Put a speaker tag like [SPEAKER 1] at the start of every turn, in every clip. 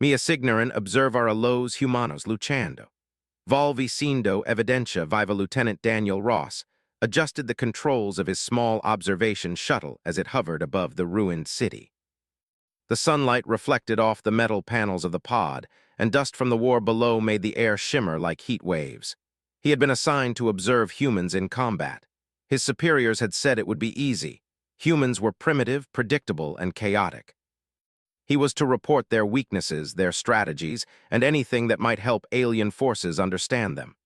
[SPEAKER 1] Mi asignaron observar a los humanos luchando. Volví siendo evidencia viva. Lieutenant Daniel Ross adjusted the controls of his small observation shuttle as it hovered above the ruined city. The sunlight reflected off the metal panels of the pod, and dust from the war below made the air shimmer like heat waves. He had been assigned to observe humans in combat. His superiors had said it would be easy. Humans were primitive, predictable, and chaotic. He was to report their weaknesses, their strategies, and anything that might help alien forces understand them.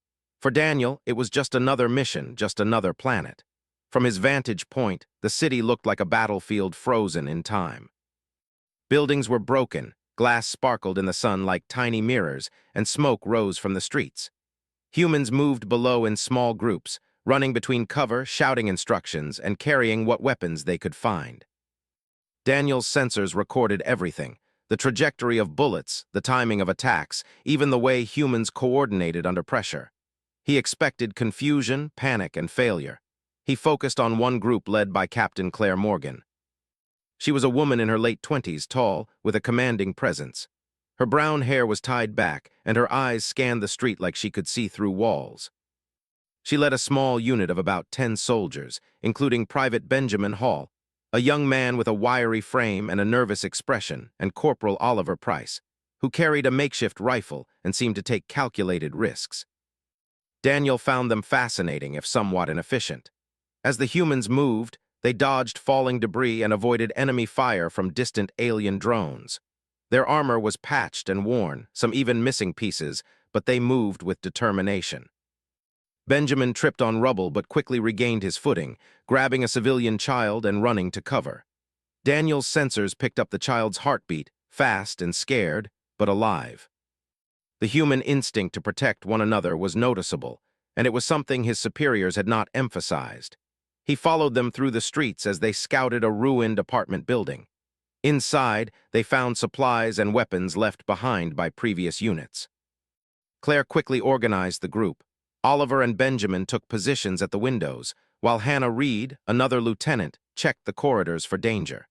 [SPEAKER 1] For Daniel, it was just another mission, just another planet. From his vantage point, the city looked like a battlefield frozen in time. Buildings were broken, glass sparkled in the sun like tiny mirrors, and smoke rose from the streets. Humans moved below in small groups, running between cover, shouting instructions, and carrying what weapons they could find. Daniel's sensors recorded everything: the trajectory of bullets, the timing of attacks, even the way humans coordinated under pressure. He expected confusion, panic, and failure. He focused on one group led by Captain Claire Morgan. She was a woman in her late 20s, tall, with a commanding presence. Her brown hair was tied back, and her eyes scanned the street like she could see through walls. She led a small unit of about 10 soldiers, including Private Benjamin Hall, a young man with a wiry frame and a nervous expression, and Corporal Oliver Price, who carried a makeshift rifle and seemed to take calculated risks. Daniel found them fascinating, if somewhat inefficient. As the humans moved, they dodged falling debris and avoided enemy fire from distant alien drones. Their armor was patched and worn, some even missing pieces, but they moved with determination. Benjamin tripped on rubble but quickly regained his footing, grabbing a civilian child and running to cover. Daniel's sensors picked up the child's heartbeat, fast and scared, but alive. The human instinct to protect one another was noticeable, and it was something his superiors had not emphasized. He followed them through the streets as they scouted a ruined apartment building. Inside, they found supplies and weapons left behind by previous units. Claire quickly organized the group. Oliver and Benjamin took positions at the windows, while Hannah Reed, another lieutenant, checked the corridors for danger.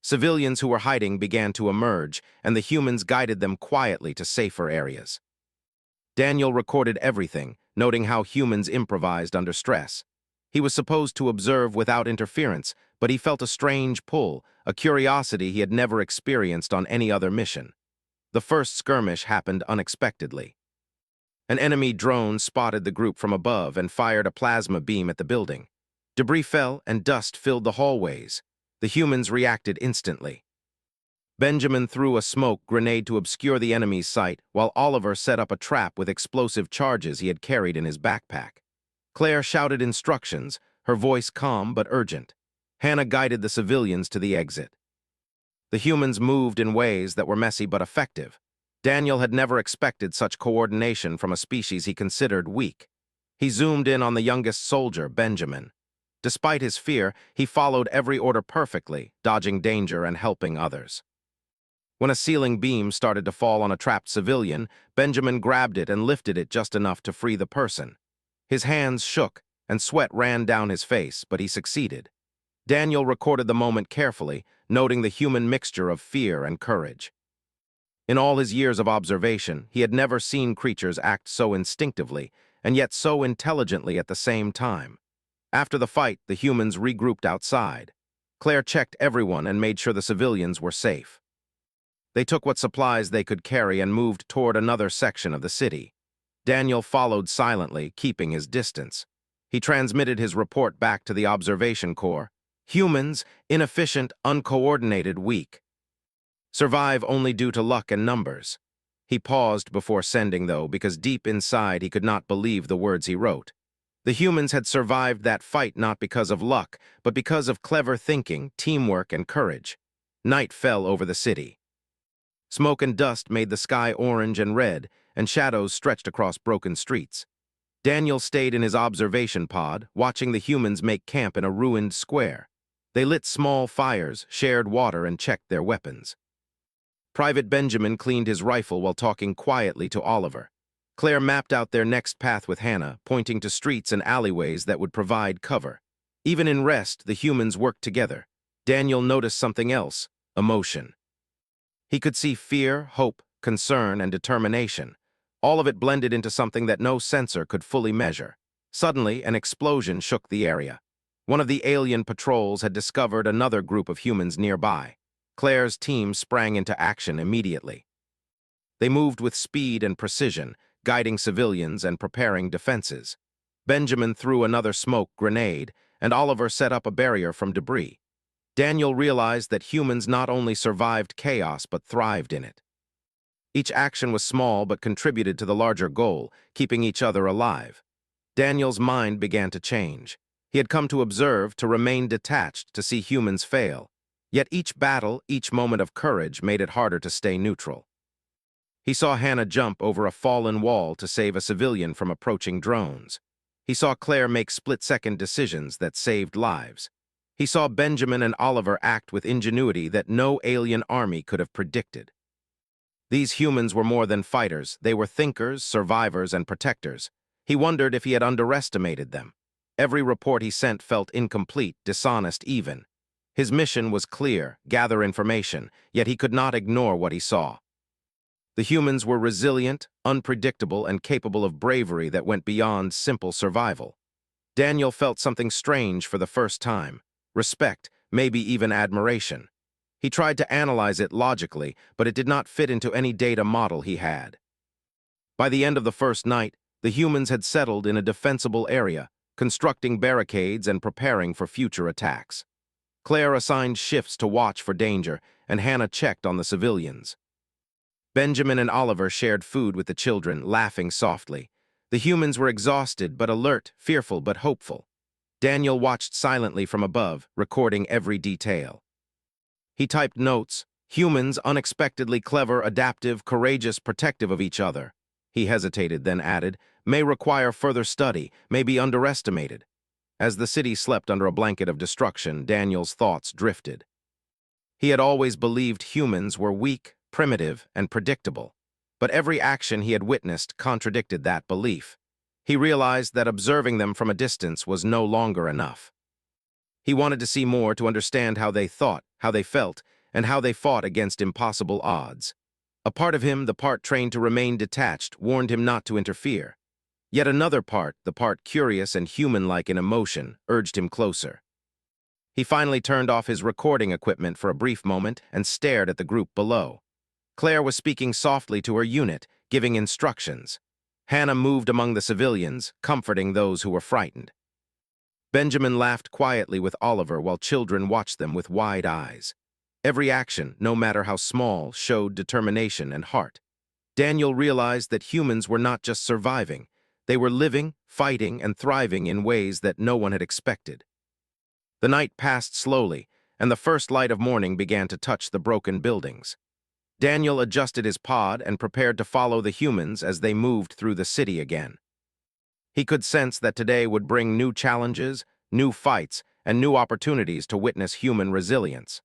[SPEAKER 1] Civilians who were hiding began to emerge, and the humans guided them quietly to safer areas. Daniel recorded everything, noting how humans improvised under stress. He was supposed to observe without interference, but he felt a strange pull, a curiosity he had never experienced on any other mission. The first skirmish happened unexpectedly. An enemy drone spotted the group from above and fired a plasma beam at the building. Debris fell and dust filled the hallways. The humans reacted instantly. Benjamin threw a smoke grenade to obscure the enemy's sight, while Oliver set up a trap with explosive charges he had carried in his backpack. Claire shouted instructions, her voice calm but urgent. Hannah guided the civilians to the exit. The humans moved in ways that were messy but effective. Daniel had never expected such coordination from a species he considered weak. He zoomed in on the youngest soldier, Benjamin. Despite his fear, he followed every order perfectly, dodging danger and helping others. When a ceiling beam started to fall on a trapped civilian, Benjamin grabbed it and lifted it just enough to free the person. His hands shook, and sweat ran down his face, but he succeeded. Daniel recorded the moment carefully, noting the human mixture of fear and courage. In all his years of observation, he had never seen creatures act so instinctively, and yet so intelligently at the same time. After the fight, the humans regrouped outside. Claire checked everyone and made sure the civilians were safe. They took what supplies they could carry and moved toward another section of the city. Daniel followed silently, keeping his distance. He transmitted his report back to the observation corps. Humans, inefficient, uncoordinated, weak. Survive only due to luck and numbers. He paused before sending, though, because deep inside he could not believe the words he wrote. The humans had survived that fight not because of luck, but because of clever thinking, teamwork, and courage. Night fell over the city. Smoke and dust made the sky orange and red, and shadows stretched across broken streets. Daniel stayed in his observation pod, watching the humans make camp in a ruined square. They lit small fires, shared water, and checked their weapons. Private Benjamin cleaned his rifle while talking quietly to Oliver. Claire mapped out their next path with Hannah, pointing to streets and alleyways that would provide cover. Even in rest, the humans worked together. Daniel noticed something else: emotion. He could see fear, hope, concern, and determination. All of it blended into something that no sensor could fully measure. Suddenly, an explosion shook the area. One of the alien patrols had discovered another group of humans nearby. Claire's team sprang into action immediately. They moved with speed and precision, guiding civilians and preparing defenses. Benjamin threw another smoke grenade, and Oliver set up a barrier from debris. Daniel realized that humans not only survived chaos but thrived in it. Each action was small but contributed to the larger goal, keeping each other alive. Daniel's mind began to change. He had come to observe, to remain detached, to see humans fail. Yet each battle, each moment of courage made it harder to stay neutral. He saw Hannah jump over a fallen wall to save a civilian from approaching drones. He saw Claire make split-second decisions that saved lives. He saw Benjamin and Oliver act with ingenuity that no alien army could have predicted. These humans were more than fighters. They were thinkers, survivors, and protectors. He wondered if he had underestimated them. Every report he sent felt incomplete, dishonest even. His mission was clear: gather information, yet he could not ignore what he saw. The humans were resilient, unpredictable, and capable of bravery that went beyond simple survival. Daniel felt something strange for the first time: respect, maybe even admiration. He tried to analyze it logically, but it did not fit into any data model he had. By the end of the first night, the humans had settled in a defensible area, constructing barricades and preparing for future attacks. Claire assigned shifts to watch for danger, and Hannah checked on the civilians. Benjamin and Oliver shared food with the children, laughing softly. The humans were exhausted but alert, fearful but hopeful. Daniel watched silently from above, recording every detail. He typed notes: humans, unexpectedly clever, adaptive, courageous, protective of each other. He hesitated, then added, may require further study, may be underestimated. As the city slept under a blanket of destruction, Daniel's thoughts drifted. He had always believed humans were weak, primitive, and predictable, but every action he had witnessed contradicted that belief. He realized that observing them from a distance was no longer enough. He wanted to see more, to understand how they thought, how they felt, and how they fought against impossible odds. A part of him, the part trained to remain detached, warned him not to interfere. Yet another part, the part curious and human-like in emotion, urged him closer. He finally turned off his recording equipment for a brief moment and stared at the group below. Claire was speaking softly to her unit, giving instructions. Hannah moved among the civilians, comforting those who were frightened. Benjamin laughed quietly with Oliver while children watched them with wide eyes. Every action, no matter how small, showed determination and heart. Daniel realized that humans were not just surviving. They were living, fighting, and thriving in ways that no one had expected. The night passed slowly, and the first light of morning began to touch the broken buildings. Daniel adjusted his pod and prepared to follow the humans as they moved through the city again. He could sense that today would bring new challenges, new fights, and new opportunities to witness human resilience.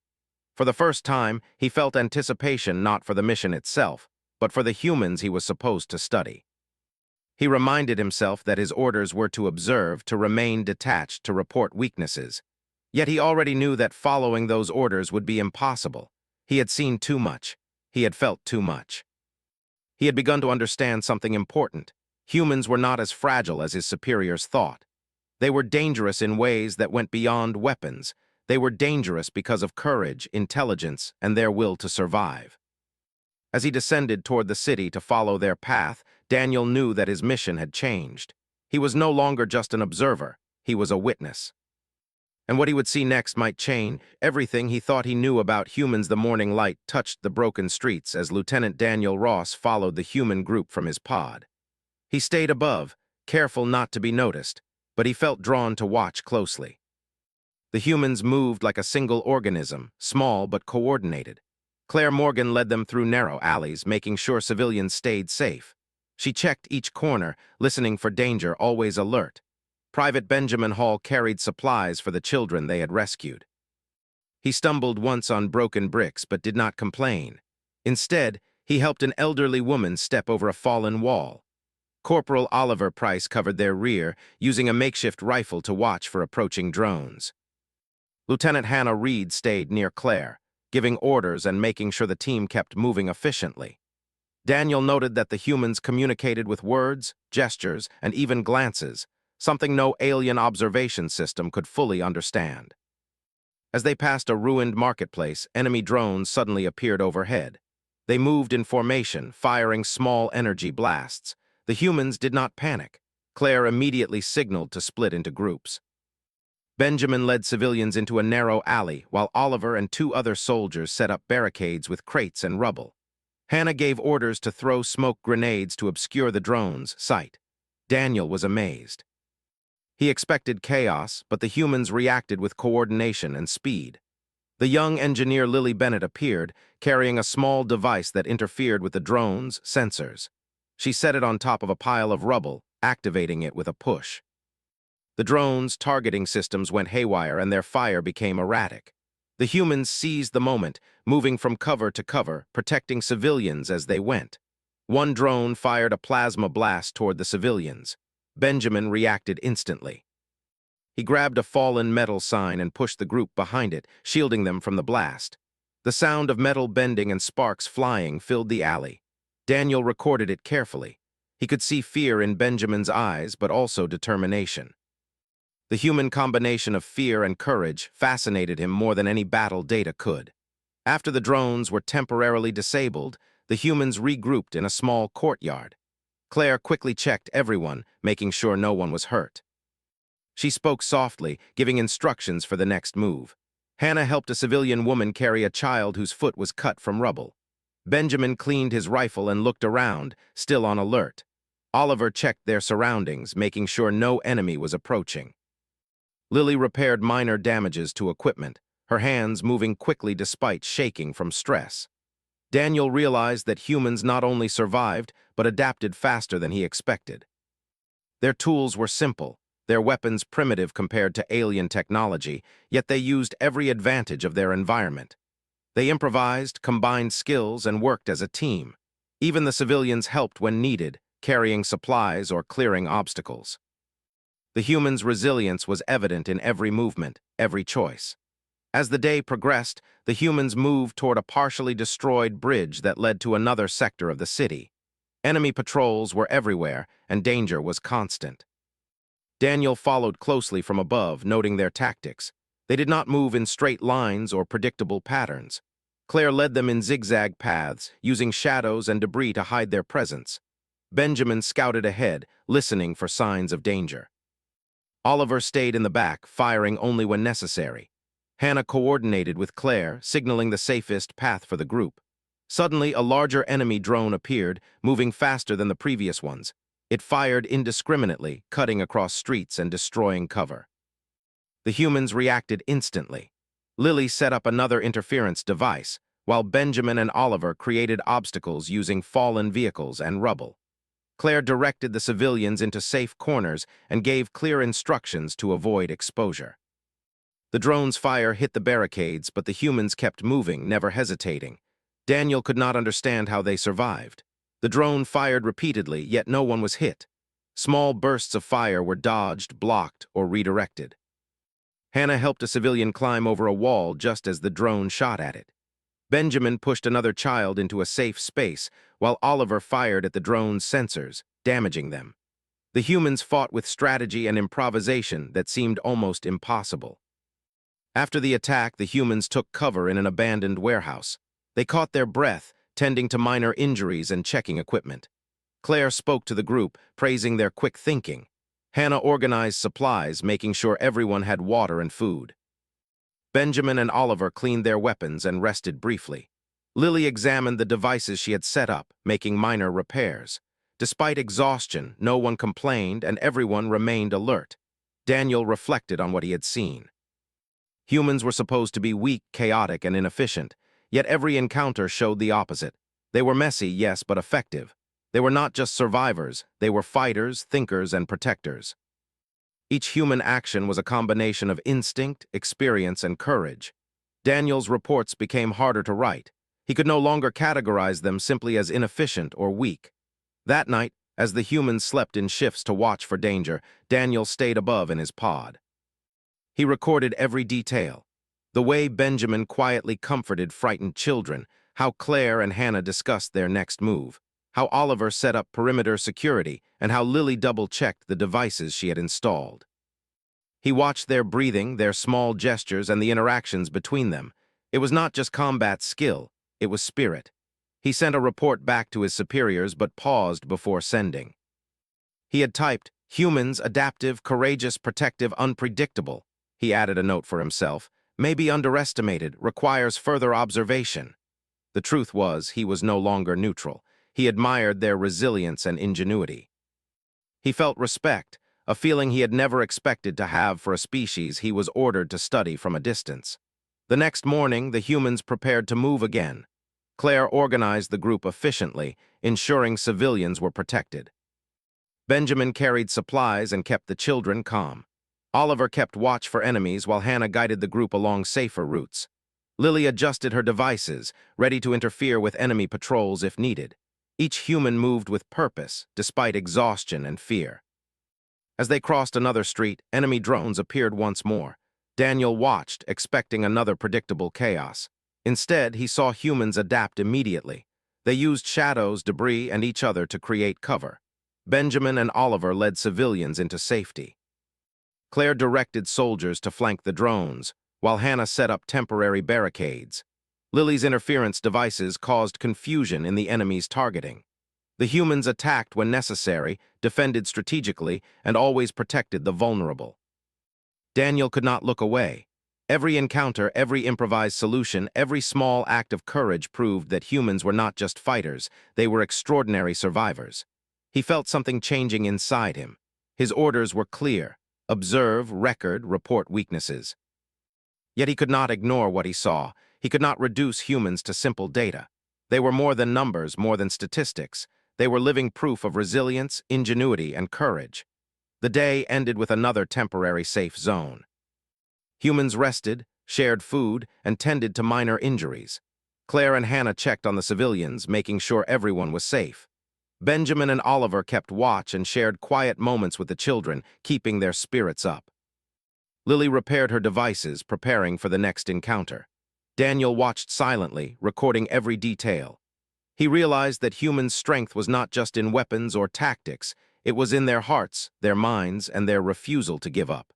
[SPEAKER 1] For the first time, he felt anticipation not for the mission itself, but for the humans he was supposed to study. He reminded himself that his orders were to observe, to remain detached, to report weaknesses. Yet he already knew that following those orders would be impossible. He had seen too much. He had felt too much. He had begun to understand something important. Humans were not as fragile as his superiors thought. They were dangerous in ways that went beyond weapons. They were dangerous because of courage, intelligence, and their will to survive. As he descended toward the city to follow their path, Daniel knew that his mission had changed. He was no longer just an observer. He was a witness. And what he would see next might change. Everything he thought he knew about humans. The morning light touched the broken streets as Lieutenant Daniel Ross followed the human group from his pod. He stayed above, careful not to be noticed, but he felt drawn to watch closely. The humans moved like a single organism, small but coordinated. Claire Morgan led them through narrow alleys, making sure civilians stayed safe. She checked each corner, listening for danger, always alert. Private Benjamin Hall carried supplies for the children they had rescued. He stumbled once on broken bricks but did not complain. Instead, he helped an elderly woman step over a fallen wall. Corporal Oliver Price covered their rear, using a makeshift rifle to watch for approaching drones. Lieutenant Hannah Reed stayed near Claire, giving orders and making sure the team kept moving efficiently. Daniel noted that the humans communicated with words, gestures, and even glances, something no alien observation system could fully understand. As they passed a ruined marketplace, enemy drones suddenly appeared overhead. They moved in formation, firing small energy blasts. The humans did not panic. Claire immediately signaled to split into groups. Benjamin led civilians into a narrow alley, while Oliver and two other soldiers set up barricades with crates and rubble. Hannah gave orders to throw smoke grenades to obscure the drone's sight. Daniel was amazed. He expected chaos, but the humans reacted with coordination and speed. The young engineer Lily Bennett appeared, carrying a small device that interfered with the drone's sensors. She set it on top of a pile of rubble, activating it with a push. The drone's targeting systems went haywire and their fire became erratic. The humans seized the moment, moving from cover to cover, protecting civilians as they went. One drone fired a plasma blast toward the civilians. Benjamin reacted instantly. He grabbed a fallen metal sign and pushed the group behind it, shielding them from the blast. The sound of metal bending and sparks flying filled the alley. Daniel recorded it carefully. He could see fear in Benjamin's eyes, but also determination. The human combination of fear and courage fascinated him more than any battle data could. After the drones were temporarily disabled, the humans regrouped in a small courtyard. Claire quickly checked everyone, making sure no one was hurt. She spoke softly, giving instructions for the next move. Hannah helped a civilian woman carry a child whose foot was cut from rubble. Benjamin cleaned his rifle and looked around, still on alert. Oliver checked their surroundings, making sure no enemy was approaching. Lily repaired minor damages to equipment, her hands moving quickly despite shaking from stress. Daniel realized that humans not only survived, but adapted faster than he expected. Their tools were simple, their weapons primitive compared to alien technology, yet they used every advantage of their environment. They improvised, combined skills, and worked as a team. Even the civilians helped when needed, carrying supplies or clearing obstacles. The humans' resilience was evident in every movement, every choice. As the day progressed, the humans moved toward a partially destroyed bridge that led to another sector of the city. Enemy patrols were everywhere, and danger was constant. Daniel followed closely from above, noting their tactics. They did not move in straight lines or predictable patterns. Claire led them in zigzag paths, using shadows and debris to hide their presence. Benjamin scouted ahead, listening for signs of danger. Oliver stayed in the back, firing only when necessary. Hannah coordinated with Claire, signaling the safest path for the group. Suddenly, a larger enemy drone appeared, moving faster than the previous ones. It fired indiscriminately, cutting across streets and destroying cover. The humans reacted instantly. Lily set up another interference device, while Benjamin and Oliver created obstacles using fallen vehicles and rubble. Claire directed the civilians into safe corners and gave clear instructions to avoid exposure. The drone's fire hit the barricades, but the humans kept moving, never hesitating. Daniel could not understand how they survived. The drone fired repeatedly, yet no one was hit. Small bursts of fire were dodged, blocked, or redirected. Hannah helped a civilian climb over a wall just as the drone shot at it. Benjamin pushed another child into a safe space, while Oliver fired at the drone's sensors, damaging them. The humans fought with strategy and improvisation that seemed almost impossible. After the attack, the humans took cover in an abandoned warehouse. They caught their breath, tending to minor injuries and checking equipment. Claire spoke to the group, praising their quick thinking. Hannah organized supplies, making sure everyone had water and food. Benjamin and Oliver cleaned their weapons and rested briefly. Lily examined the devices she had set up, making minor repairs. Despite exhaustion, no one complained and everyone remained alert. Daniel reflected on what he had seen. Humans were supposed to be weak, chaotic, and inefficient, yet every encounter showed the opposite. They were messy, yes, but effective. They were not just survivors, they were fighters, thinkers, and protectors. Each human action was a combination of instinct, experience, and courage. Daniel's reports became harder to write. He could no longer categorize them simply as inefficient or weak. That night, as the humans slept in shifts to watch for danger, Daniel stayed above in his pod. He recorded every detail. The way Benjamin quietly comforted frightened children, how Claire and Hannah discussed their next move. how Oliver set up perimeter security, and how Lily double-checked the devices she had installed. He watched their breathing, their small gestures, and the interactions between them. It was not just combat skill, it was spirit. He sent a report back to his superiors but paused before sending. He had typed, "Humans, adaptive, courageous, protective, unpredictable." He added a note for himself, "May be underestimated, requires further observation." The truth was, he was no longer neutral. He admired their resilience and ingenuity. He felt respect, a feeling he had never expected to have for a species he was ordered to study from a distance. The next morning, the humans prepared to move again. Claire organized the group efficiently, ensuring civilians were protected. Benjamin carried supplies and kept the children calm. Oliver kept watch for enemies while Hannah guided the group along safer routes. Lily adjusted her devices, ready to interfere with enemy patrols if needed. Each human moved with purpose, despite exhaustion and fear. As they crossed another street, enemy drones appeared once more. Daniel watched, expecting another predictable chaos. Instead, he saw humans adapt immediately. They used shadows, debris, and each other to create cover. Benjamin and Oliver led civilians into safety. Claire directed soldiers to flank the drones, while Hannah set up temporary barricades. Lily's interference devices caused confusion in the enemy's targeting. The humans attacked when necessary, defended strategically, and always protected the vulnerable. Daniel could not look away. Every encounter, every improvised solution, every small act of courage proved that humans were not just fighters, they were extraordinary survivors. He felt something changing inside him. His orders were clear: observe, record, report weaknesses. Yet he could not ignore what he saw. He could not reduce humans to simple data. They were more than numbers, more than statistics. They were living proof of resilience, ingenuity, and courage. The day ended with another temporary safe zone. Humans rested, shared food, and tended to minor injuries. Claire and Hannah checked on the civilians, making sure everyone was safe. Benjamin and Oliver kept watch and shared quiet moments with the children, keeping their spirits up. Lily repaired her devices, preparing for the next encounter. Daniel watched silently, recording every detail. He realized that human strength was not just in weapons or tactics, it was in their hearts, their minds, and their refusal to give up.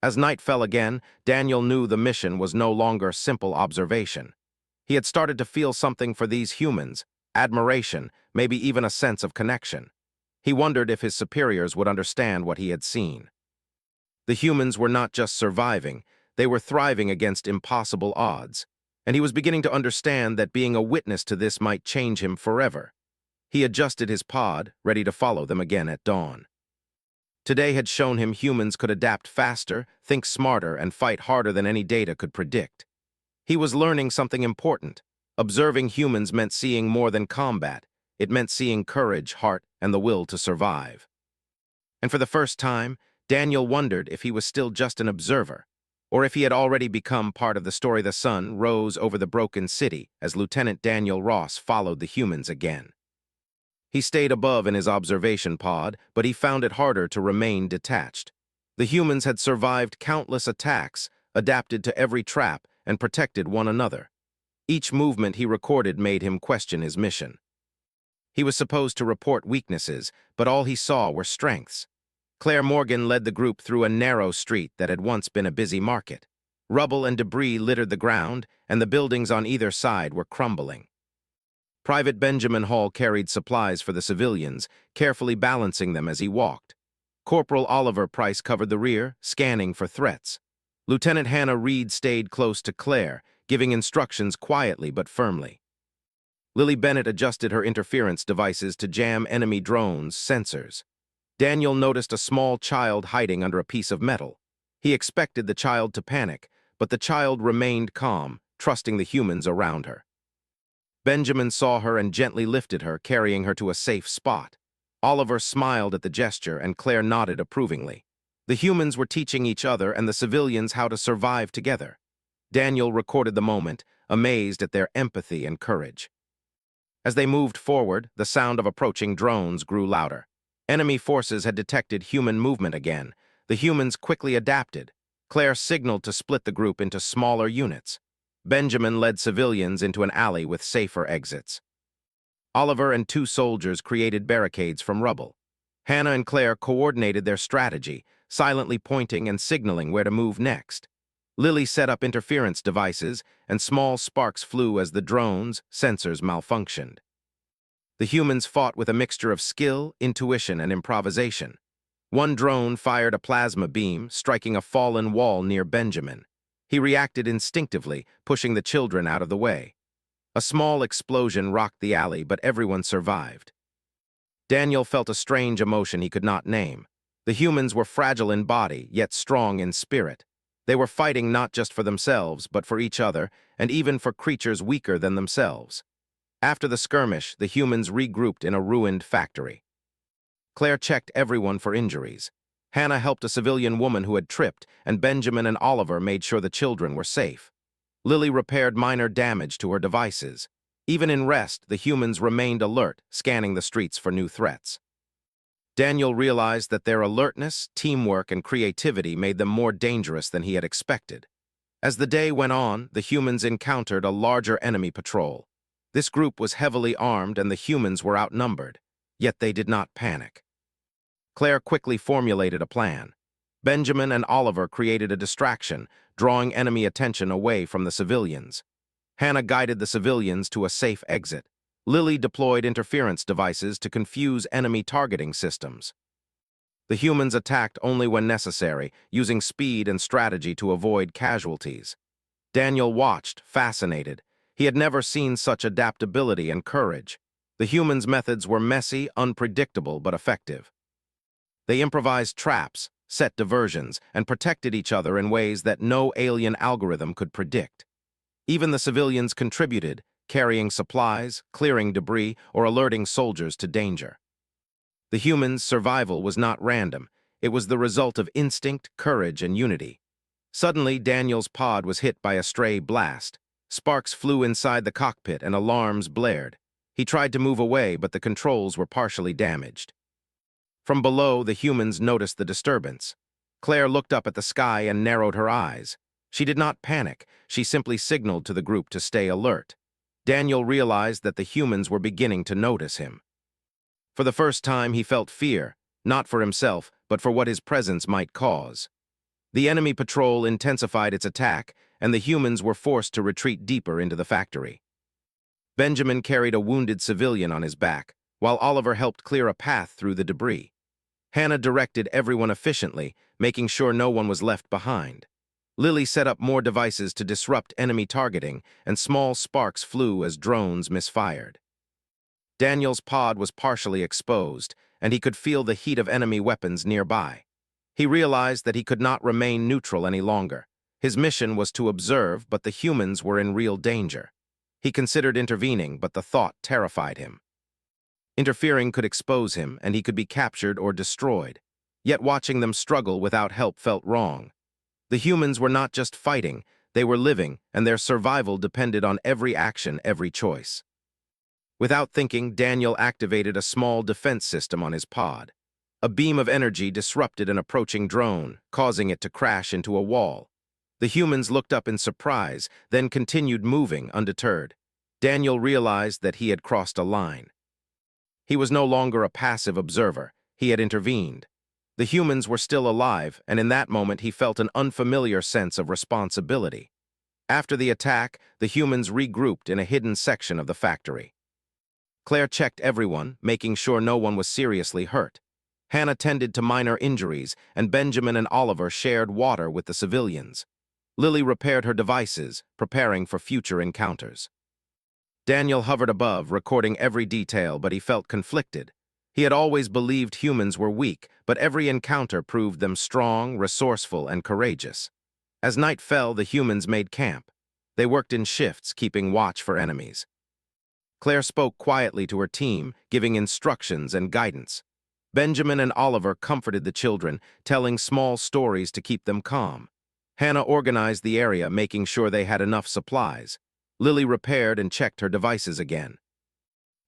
[SPEAKER 1] As night fell again, Daniel knew the mission was no longer simple observation. He had started to feel something for these humans, admiration, maybe even a sense of connection. He wondered if his superiors would understand what he had seen. The humans were not just surviving, they were thriving against impossible odds, and he was beginning to understand that being a witness to this might change him forever. He adjusted his pod, ready to follow them again at dawn. Today had shown him humans could adapt faster, think smarter, and fight harder than any data could predict. He was learning something important. Observing humans meant seeing more than combat. It meant seeing courage, heart, and the will to survive. And for the first time, Daniel wondered if he was still just an observer, or if he had already become part of the story. The sun rose over the broken city as Lieutenant Daniel Ross followed the humans again. He stayed above in his observation pod, but he found it harder to remain detached. The humans had survived countless attacks, adapted to every trap, and protected one another. Each movement he recorded made him question his mission. He was supposed to report weaknesses, but all he saw were strengths. Claire Morgan led the group through a narrow street that had once been a busy market. Rubble and debris littered the ground, and the buildings on either side were crumbling. Private Benjamin Hall carried supplies for the civilians, carefully balancing them as he walked. Corporal Oliver Price covered the rear, scanning for threats. Lieutenant Hannah Reed stayed close to Claire, giving instructions quietly but firmly. Lily Bennett adjusted her interference devices to jam enemy drones' sensors. Daniel noticed a small child hiding under a piece of metal. He expected the child to panic, but the child remained calm, trusting the humans around her. Benjamin saw her and gently lifted her, carrying her to a safe spot. Oliver smiled at the gesture, and Claire nodded approvingly. The humans were teaching each other and the civilians how to survive together. Daniel recorded the moment, amazed at their empathy and courage. As they moved forward, the sound of approaching drones grew louder. Enemy forces had detected human movement again. The humans quickly adapted. Claire signaled to split the group into smaller units. Benjamin led civilians into an alley with safer exits. Oliver and two soldiers created barricades from rubble. Hannah and Claire coordinated their strategy, silently pointing and signaling where to move next. Lily set up interference devices, and small sparks flew as the drones' sensors malfunctioned. The humans fought with a mixture of skill, intuition, and improvisation. One drone fired a plasma beam, striking a fallen wall near Benjamin. He reacted instinctively, pushing the children out of the way. A small explosion rocked the alley, but everyone survived. Daniel felt a strange emotion he could not name. The humans were fragile in body, yet strong in spirit. They were fighting not just for themselves, but for each other, and even for creatures weaker than themselves. After the skirmish, the humans regrouped in a ruined factory. Claire checked everyone for injuries. Hannah helped a civilian woman who had tripped, and Benjamin and Oliver made sure the children were safe. Lily repaired minor damage to her devices. Even in rest, the humans remained alert, scanning the streets for new threats. Daniel realized that their alertness, teamwork, and creativity made them more dangerous than he had expected. As the day went on, the humans encountered a larger enemy patrol. This group was heavily armed and the humans were outnumbered, yet they did not panic. Claire quickly formulated a plan. Benjamin and Oliver created a distraction, drawing enemy attention away from the civilians. Hannah guided the civilians to a safe exit. Lily deployed interference devices to confuse enemy targeting systems. The humans attacked only when necessary, using speed and strategy to avoid casualties. Daniel watched, fascinated. He had never seen such adaptability and courage. The humans' methods were messy, unpredictable, but effective. They improvised traps, set diversions, and protected each other in ways that no alien algorithm could predict. Even the civilians contributed, carrying supplies, clearing debris, or alerting soldiers to danger. The humans' survival was not random. It was the result of instinct, courage, and unity. Suddenly, Daniel's pod was hit by a stray blast. Sparks flew inside the cockpit and alarms blared. He tried to move away, but the controls were partially damaged. From below, the humans noticed the disturbance. Claire looked up at the sky and narrowed her eyes. She did not panic. She simply signaled to the group to stay alert. Daniel realized that the humans were beginning to notice him. For the first time, he felt fear, not for himself, but for what his presence might cause. The enemy patrol intensified its attack, and the humans were forced to retreat deeper into the factory. Benjamin carried a wounded civilian on his back, while Oliver helped clear a path through the debris. Hannah directed everyone efficiently, making sure no one was left behind. Lily set up more devices to disrupt enemy targeting, and small sparks flew as drones misfired. Daniel's pod was partially exposed, and he could feel the heat of enemy weapons nearby. He realized that he could not remain neutral any longer. His mission was to observe, but the humans were in real danger. He considered intervening, but the thought terrified him. Interfering could expose him, and he could be captured or destroyed. Yet watching them struggle without help felt wrong. The humans were not just fighting, they were living, and their survival depended on every action, every choice. Without thinking, Daniel activated a small defense system on his pod. A beam of energy disrupted an approaching drone, causing it to crash into a wall. The humans looked up in surprise, then continued moving, undeterred. Daniel realized that he had crossed a line. He was no longer a passive observer. He had intervened. The humans were still alive, and in that moment he felt an unfamiliar sense of responsibility. After the attack, the humans regrouped in a hidden section of the factory. Claire checked everyone, making sure no one was seriously hurt. Hannah tended to minor injuries, and Benjamin and Oliver shared water with the civilians. Lily repaired her devices, preparing for future encounters. Daniel hovered above, recording every detail, but he felt conflicted. He had always believed humans were weak, but every encounter proved them strong, resourceful, and courageous. As night fell, the humans made camp. They worked in shifts, keeping watch for enemies. Claire spoke quietly to her team, giving instructions and guidance. Benjamin and Oliver comforted the children, telling small stories to keep them calm. Hannah organized the area, making sure they had enough supplies. Lily repaired and checked her devices again.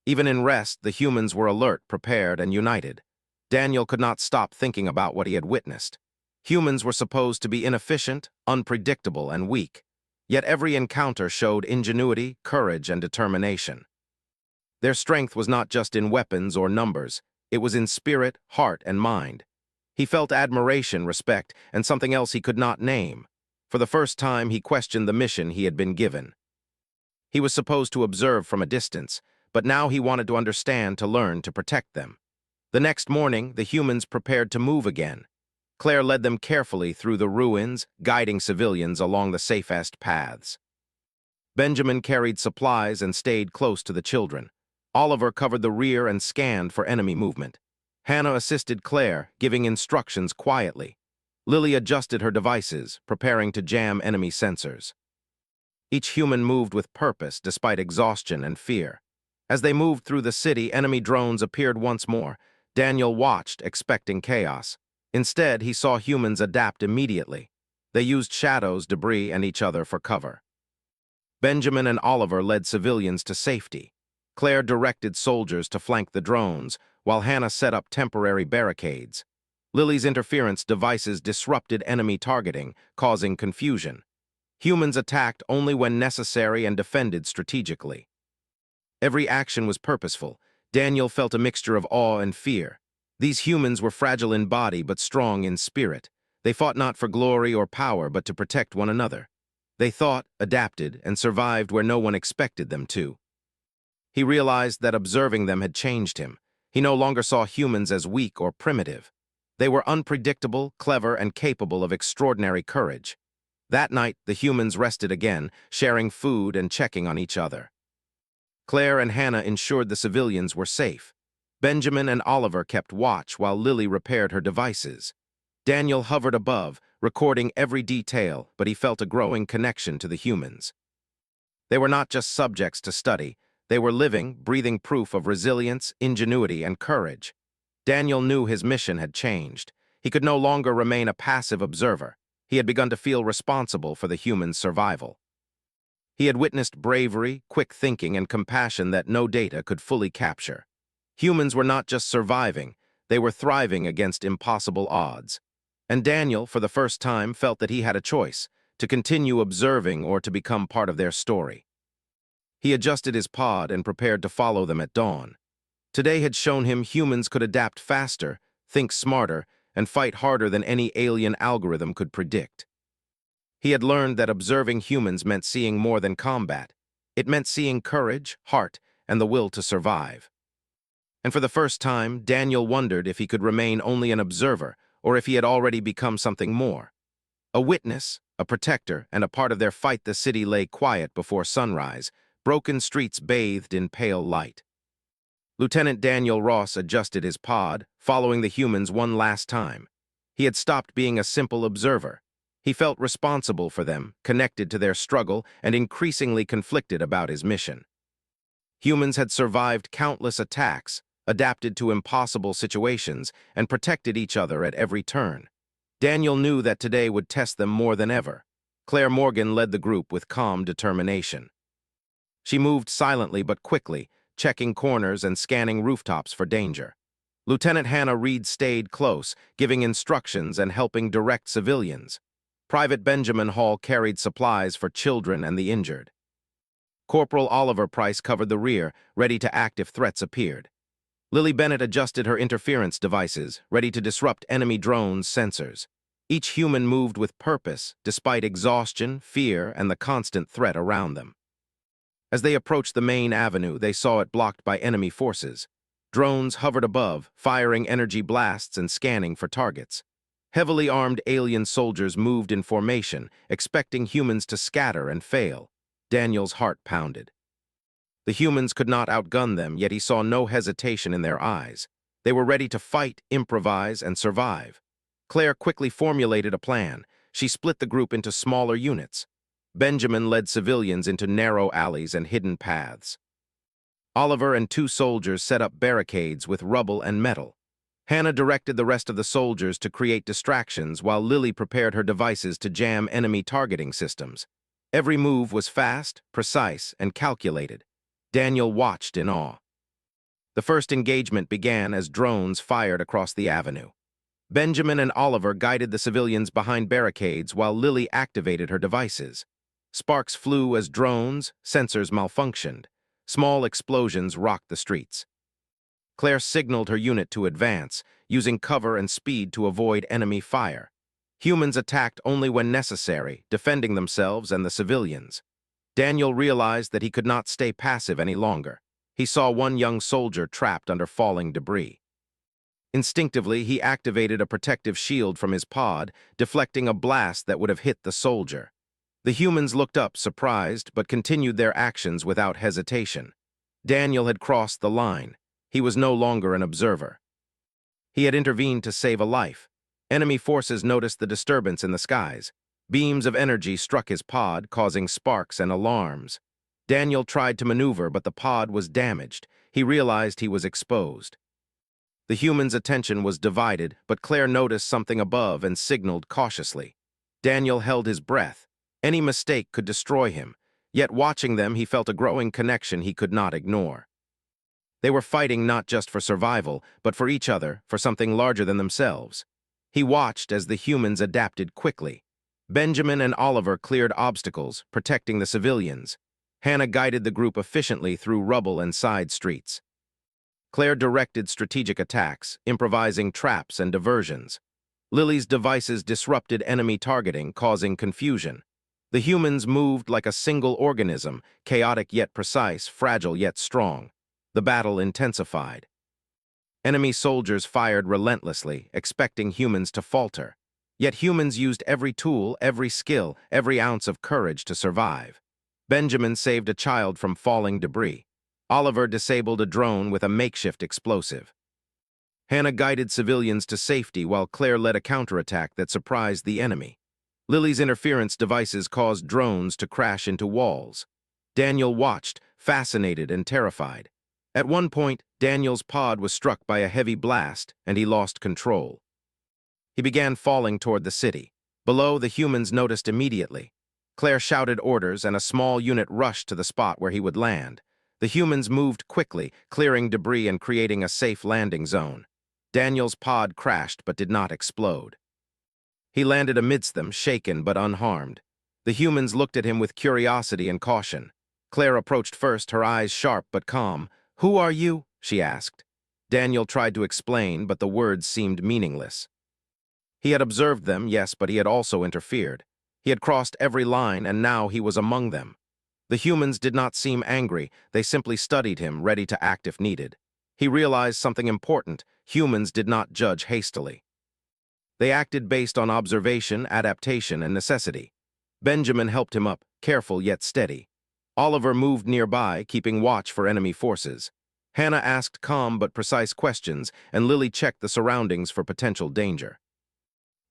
[SPEAKER 1] Even in rest, the humans were alert, prepared, and united. Daniel could not stop thinking about what he had witnessed. Humans were supposed to be inefficient, unpredictable, and weak. Yet every encounter showed ingenuity, courage, and determination. Their strength was not just in weapons or numbers, it was in spirit, heart, and mind. He felt admiration, respect, and something else he could not name. For the first time, he questioned the mission he had been given. He was supposed to observe from a distance, but now he wanted to understand, to learn, to protect them. The next morning, the humans prepared to move again. Claire led them carefully through the ruins, guiding civilians along the safest paths. Benjamin carried supplies and stayed close to the children. Oliver covered the rear and scanned for enemy movement. Hannah assisted Claire, giving instructions quietly. Lily adjusted her devices, preparing to jam enemy sensors. Each human moved with purpose despite exhaustion and fear. As they moved through the city, enemy drones appeared once more. Daniel watched, expecting chaos. Instead, he saw humans adapt immediately. They used shadows, debris, and each other for cover. Benjamin and Oliver led civilians to safety. Claire directed soldiers to flank the drones, while Hannah set up temporary barricades. Lily's interference devices disrupted enemy targeting, causing confusion. Humans attacked only when necessary and defended strategically. Every action was purposeful. Daniel felt a mixture of awe and fear. These humans were fragile in body but strong in spirit. They fought not for glory or power but to protect one another. They thought, adapted, and survived where no one expected them to. He realized that observing them had changed him. He no longer saw humans as weak or primitive. They were unpredictable, clever, and capable of extraordinary courage. That night, the humans rested again, sharing food and checking on each other. Claire and Hannah ensured the civilians were safe. Benjamin and Oliver kept watch while Lily repaired her devices. Daniel hovered above, recording every detail, but he felt a growing connection to the humans. They were not just subjects to study. They were living, breathing proof of resilience, ingenuity, and courage. Daniel knew his mission had changed. He could no longer remain a passive observer. He had begun to feel responsible for the humans' survival. He had witnessed bravery, quick thinking, and compassion that no data could fully capture. Humans were not just surviving, they were thriving against impossible odds. And Daniel, for the first time, felt that he had a choice, to continue observing or to become part of their story. He adjusted his pod and prepared to follow them at dawn. Today had shown him humans could adapt faster, think smarter, and fight harder than any alien algorithm could predict. He had learned that observing humans meant seeing more than combat. It meant seeing courage, heart, and the will to survive. And for the first time, Daniel wondered if he could remain only an observer, or if he had already become something more. A witness, a protector, and a part of their fight. The city lay quiet before sunrise, broken streets bathed in pale light. Lieutenant Daniel Ross adjusted his pod, following the humans one last time. He had stopped being a simple observer. He felt responsible for them, connected to their struggle, and increasingly conflicted about his mission. Humans had survived countless attacks, adapted to impossible situations, and protected each other at every turn. Daniel knew that today would test them more than ever. Claire Morgan led the group with calm determination. She moved silently but quickly, checking corners and scanning rooftops for danger. Lieutenant Hannah Reed stayed close, giving instructions and helping direct civilians. Private Benjamin Hall carried supplies for children and the injured. Corporal Oliver Price covered the rear, ready to act if threats appeared. Lily Bennett adjusted her interference devices, ready to disrupt enemy drones' sensors. Each human moved with purpose, despite exhaustion, fear, and the constant threat around them. As they approached the main avenue, they saw it blocked by enemy forces. Drones hovered above, firing energy blasts and scanning for targets. Heavily armed alien soldiers moved in formation, expecting humans to scatter and fail. Daniel's heart pounded. The humans could not outgun them, yet he saw no hesitation in their eyes. They were ready to fight, improvise, and survive. Claire quickly formulated a plan. She split the group into smaller units. Benjamin led civilians into narrow alleys and hidden paths. Oliver and 2 soldiers set up barricades with rubble and metal. Hannah directed the rest of the soldiers to create distractions while Lily prepared her devices to jam enemy targeting systems. Every move was fast, precise, and calculated. Daniel watched in awe. The first engagement began as drones fired across the avenue. Benjamin and Oliver guided the civilians behind barricades while Lily activated her devices. Sparks flew as drones, sensors malfunctioned. Small explosions rocked the streets. Claire signaled her unit to advance, using cover and speed to avoid enemy fire. Humans attacked only when necessary, defending themselves and the civilians. Daniel realized that he could not stay passive any longer. He saw one young soldier trapped under falling debris. Instinctively, he activated a protective shield from his pod, deflecting a blast that would have hit the soldier. The humans looked up, surprised, but continued their actions without hesitation. Daniel had crossed the line. He was no longer an observer. He had intervened to save a life. Enemy forces noticed the disturbance in the skies. Beams of energy struck his pod, causing sparks and alarms. Daniel tried to maneuver, but the pod was damaged. He realized he was exposed. The human's attention was divided, but Claire noticed something above and signaled cautiously. Daniel held his breath. Any mistake could destroy him. Yet watching them, he felt a growing connection he could not ignore. They were fighting not just for survival, but for each other, for something larger than themselves. He watched as the humans adapted quickly. Benjamin and Oliver cleared obstacles, protecting the civilians. Hannah guided the group efficiently through rubble and side streets. Claire directed strategic attacks, improvising traps and diversions. Lily's devices disrupted enemy targeting, causing confusion. The humans moved like a single organism, chaotic yet precise, fragile yet strong. The battle intensified. Enemy soldiers fired relentlessly, expecting humans to falter. Yet humans used every tool, every skill, every ounce of courage to survive. Benjamin saved a child from falling debris. Oliver disabled a drone with a makeshift explosive. Hannah guided civilians to safety while Claire led a counterattack that surprised the enemy. Lily's interference devices caused drones to crash into walls. Daniel watched, fascinated and terrified. At one point, Daniel's pod was struck by a heavy blast, and he lost control. He began falling toward the city. Below, the humans noticed immediately. Claire shouted orders, and a small unit rushed to the spot where he would land. The humans moved quickly, clearing debris and creating a safe landing zone. Daniel's pod crashed but did not explode. He landed amidst them, shaken but unharmed. The humans looked at him with curiosity and caution. Claire approached first, her eyes sharp but calm. "Who are you?" she asked. Daniel tried to explain, but the words seemed meaningless. He had observed them, yes, but he had also interfered. He had crossed every line, and now he was among them. The humans did not seem angry. They simply studied him, ready to act if needed. He realized something important. Humans did not judge hastily. They acted based on observation, adaptation, and necessity. Benjamin helped him up, careful yet steady. Oliver moved nearby, keeping watch for enemy forces. Hannah asked calm but precise questions, and Lily checked the surroundings for potential danger.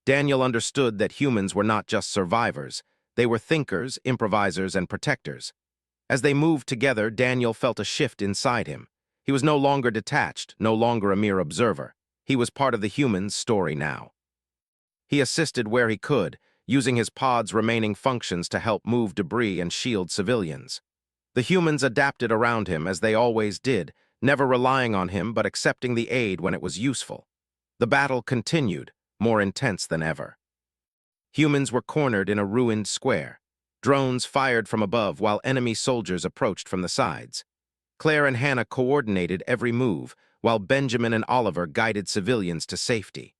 [SPEAKER 1] Daniel understood that humans were not just survivors. They were thinkers, improvisers, and protectors. As they moved together, Daniel felt a shift inside him. He was no longer detached, no longer a mere observer. He was part of the humans' story now. He assisted where he could, using his pod's remaining functions to help move debris and shield civilians. The humans adapted around him as they always did, never relying on him but accepting the aid when it was useful. The battle continued, more intense than ever. Humans were cornered in a ruined square. Drones fired from above while enemy soldiers approached from the sides. Claire and Hannah coordinated every move, while Benjamin and Oliver guided civilians to safety.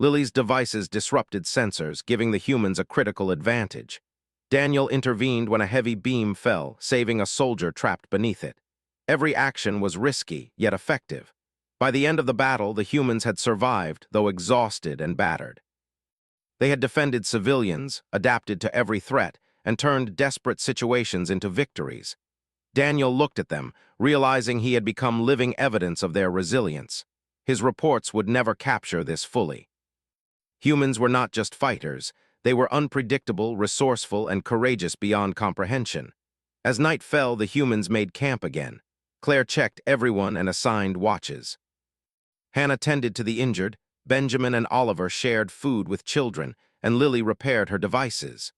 [SPEAKER 1] Lily's devices disrupted sensors, giving the humans a critical advantage. Daniel intervened when a heavy beam fell, saving a soldier trapped beneath it. Every action was risky, yet effective. By the end of the battle, the humans had survived, though exhausted and battered. They had defended civilians, adapted to every threat, and turned desperate situations into victories. Daniel looked at them, realizing he had become living evidence of their resilience. His reports would never capture this fully. Humans were not just fighters. They were unpredictable, resourceful, and courageous beyond comprehension. As night fell, the humans made camp again. Claire checked everyone and assigned watches. Hannah tended to the injured, Benjamin and Oliver shared food with children, and Lily repaired her devices.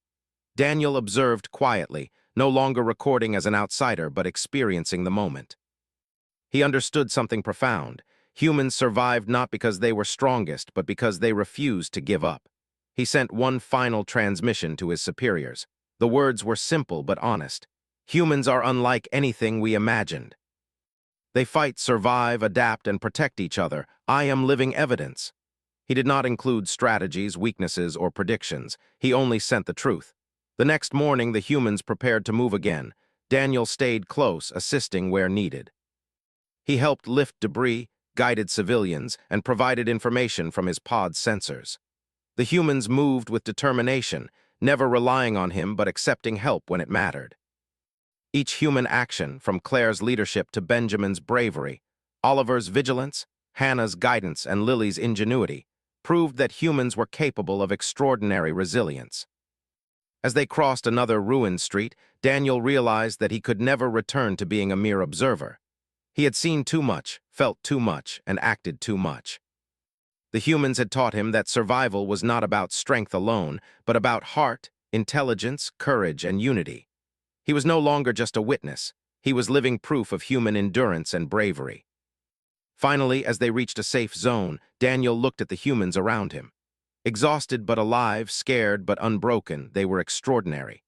[SPEAKER 1] Daniel observed quietly, no longer recording as an outsider but experiencing the moment. He understood something profound. Humans survived not because they were strongest, but because they refused to give up. He sent one final transmission to his superiors. The words were simple but honest. Humans are unlike anything we imagined. They fight, survive, adapt, and protect each other. I am living evidence. He did not include strategies, weaknesses, or predictions. He only sent the truth. The next morning, the humans prepared to move again. Daniel stayed close, assisting where needed. He helped lift debris, guided civilians, and provided information from his pod's sensors. The humans moved with determination, never relying on him but accepting help when it mattered. Each human action, from Claire's leadership to Benjamin's bravery, Oliver's vigilance, Hannah's guidance, and Lily's ingenuity, proved that humans were capable of extraordinary resilience. As they crossed another ruined street, Daniel realized that he could never return to being a mere observer. He had seen too much, felt too much, and acted too much. The humans had taught him that survival was not about strength alone, but about heart, intelligence, courage, and unity. He was no longer just a witness. He was living proof of human endurance and bravery. Finally, as they reached a safe zone, Daniel looked at the humans around him. Exhausted but alive, scared but unbroken, they were extraordinary.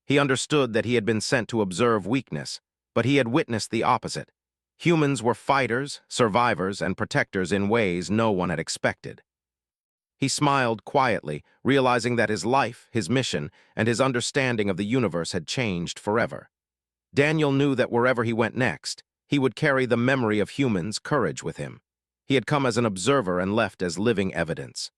[SPEAKER 1] He understood that he had been sent to observe weakness, but he had witnessed the opposite. Humans were fighters, survivors, and protectors in ways no one had expected. He smiled quietly, realizing that his life, his mission, and his understanding of the universe had changed forever. Daniel knew that wherever he went next, he would carry the memory of humans' courage with him. He had come as an observer and left as living evidence.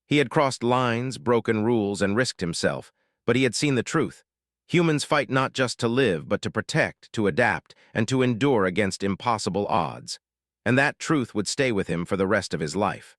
[SPEAKER 1] He had crossed lines, broken rules, and risked himself, but he had seen the truth. Humans fight not just to live, but to protect, to adapt, and to endure against impossible odds. And that truth would stay with him for the rest of his life.